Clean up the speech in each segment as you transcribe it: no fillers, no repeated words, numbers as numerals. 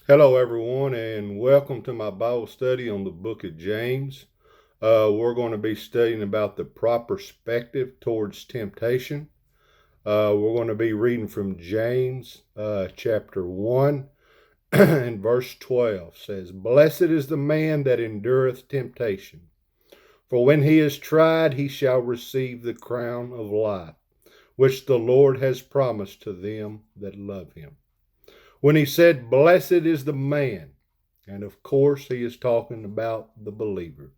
Hello, everyone, and welcome to my Bible study on the book of James. We're going to be studying about the proper perspective towards temptation. We're going to be reading from James chapter 1 and verse 12 says, "Blessed is the man that endureth temptation, for when he is tried, he shall receive the crown of life, which the Lord has promised to them that love him." When he said, "Blessed is the man," and of course he is talking about the believer.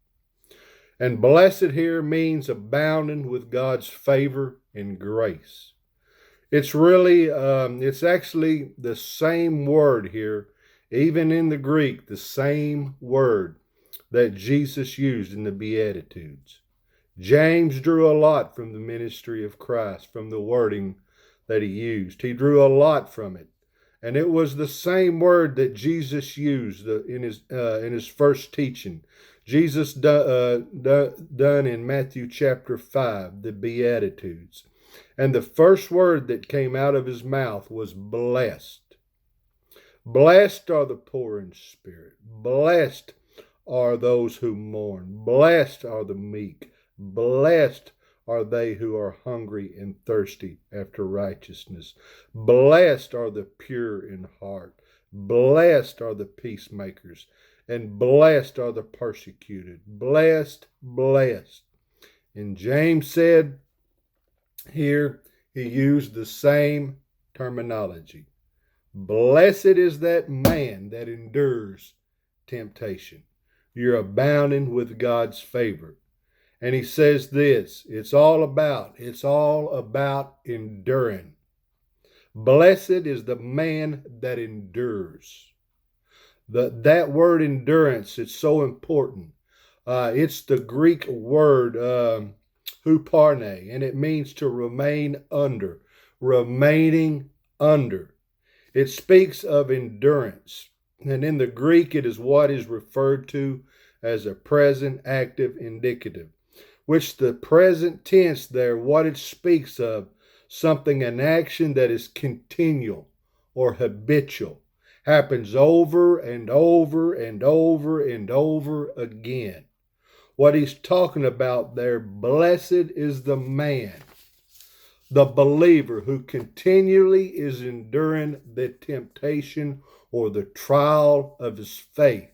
And blessed here means abounding with God's favor and grace. It's actually the same word here, even in the Greek, the same word that Jesus used in the Beatitudes. James drew a lot from the ministry of Christ, from the wording that he used. He drew a lot from it. And it was the same word that Jesus used in his first teaching. Jesus done in Matthew chapter 5, the Beatitudes. And the first word that came out of his mouth was blessed. Blessed are the poor in spirit. Blessed are those who mourn. Blessed are the meek. Blessed are they who are hungry and thirsty after righteousness. Blessed are the pure in heart. Blessed are the peacemakers. And blessed are the persecuted. Blessed, blessed. And James said here, he used the same terminology. Blessed is that man that endures temptation. You're abounding with God's favor. And he says this, it's all about enduring. Blessed is the man that endures. That word endurance is so important. It's the Greek word huparne, and it means to remain under, remaining under. It speaks of endurance. And in the Greek, it is what is referred to as a present active indicative, which the present tense there, what it speaks of, something, an action that is continual or habitual, happens over and over and over and over again. What he's talking about there, blessed is the man, the believer who continually is enduring the temptation or the trial of his faith.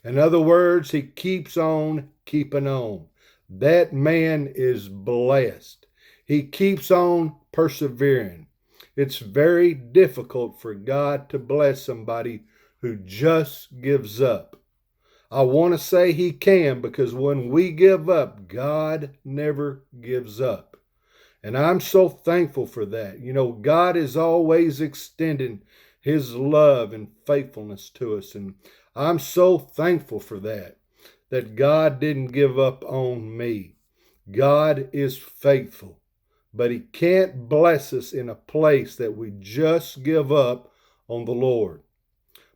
In other words, he keeps on keeping on. That man is blessed. He keeps on persevering. It's very difficult for God to bless somebody who just gives up. I want to say he can, because when we give up, God never gives up. And I'm so thankful for that. You know, God is always extending his love and faithfulness to us. And I'm so thankful for that God didn't give up on me. God is faithful, but he can't bless us in a place that we just give up on the Lord.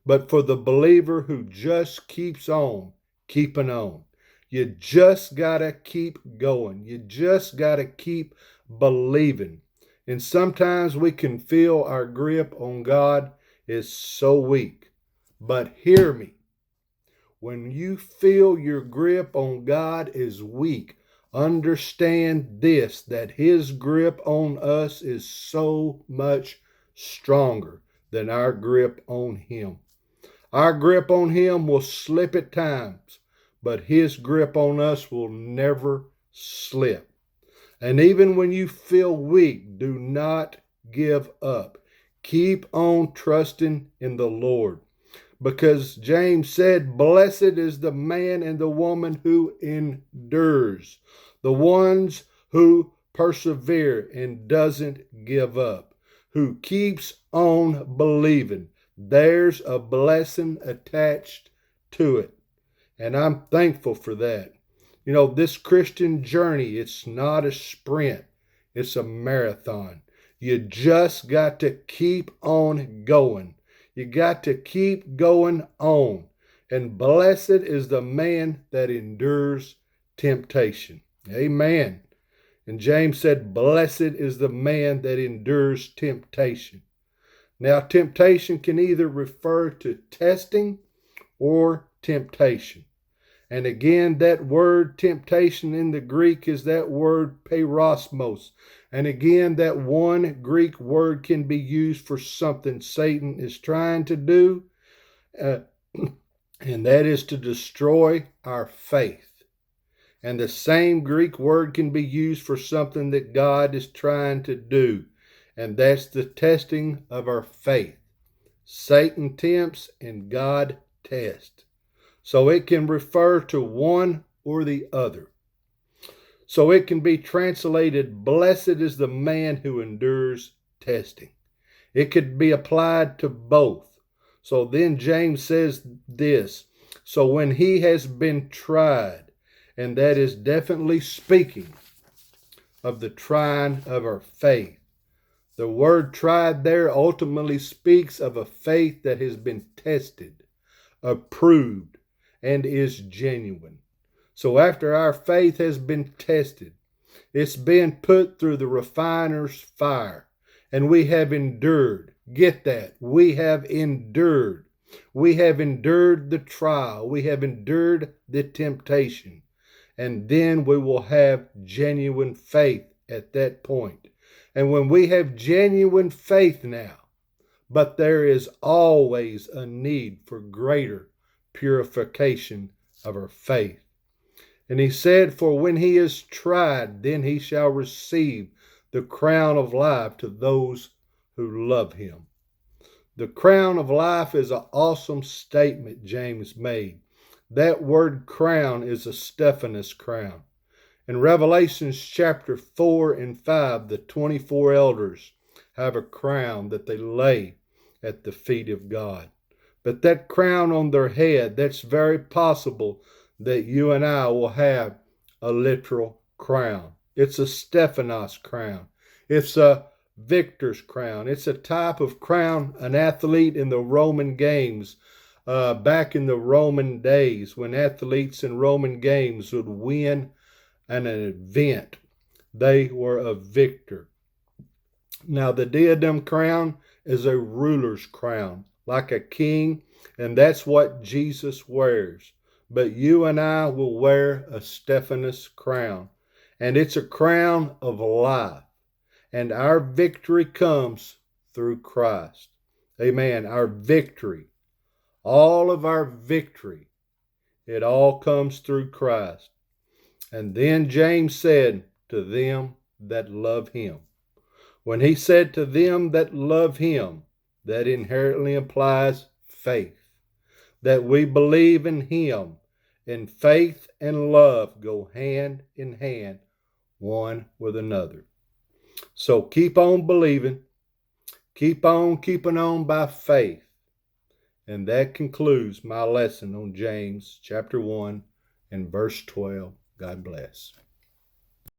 But for the believer who just keeps on keeping on, you just got to keep going. You just got to keep believing. And sometimes we can feel our grip on God is so weak. But hear me. When you feel your grip on God is weak, understand this, that his grip on us is so much stronger than our grip on him. Our grip on him will slip at times, but his grip on us will never slip. And even when you feel weak, do not give up. Keep on trusting in the Lord. Because James said, blessed is the man and the woman who endures, the ones who persevere and doesn't give up, who keeps on believing. There's a blessing attached to it. And I'm thankful for that. You know, this Christian journey, it's not a sprint, it's a marathon. You just got to keep on going. You got to keep going on. And blessed is the man that endures temptation. Amen. And James said, blessed is the man that endures temptation. Now, temptation can either refer to testing or temptation. And again, that word temptation in the Greek is that word peirasmos. And again, that one Greek word can be used for something Satan is trying to do, and that is to destroy our faith. And the same Greek word can be used for something that God is trying to do, and that's the testing of our faith. Satan tempts and God tests. So it can refer to one or the other. So it can be translated, blessed is the man who endures testing. It could be applied to both. So then James says this, so when he has been tried, and that is definitely speaking of the trying of our faith. The word tried there ultimately speaks of a faith that has been tested, approved, and is genuine. So after our faith has been tested, it's been put through the refiner's fire, and we have endured. Get that. We have endured. We have endured the trial. We have endured the temptation. And then we will have genuine faith at that point. And when we have genuine faith now, but there is always a need for greater purification of our faith. And he said, for when he is tried, then he shall receive the crown of life to those who love him. The crown of life is an awesome statement James made. That word crown is a Stephanos crown. In Revelations chapter 4 and 5, the 24 elders have a crown that they lay at the feet of God. But that crown on their head, that's very possible that you and I will have a literal crown. It's a Stephanos crown. It's a victor's crown. It's a type of crown an athlete in the Roman games, back in the Roman days, when athletes in Roman games would win an event, they were a victor. Now, the diadem crown is a ruler's crown, like a king, and that's what Jesus wears. But you and I will wear a Stephanos crown, and it's a crown of life. And our victory comes through Christ. Amen. Our victory, all of our victory, it all comes through Christ. And then James said, to them that love him. When he said to them that love him, that inherently implies faith. That we believe in him. And faith and love go hand in hand, one with another. So keep on believing. Keep on keeping on by faith. And that concludes my lesson on James chapter 1 and verse 12. God bless.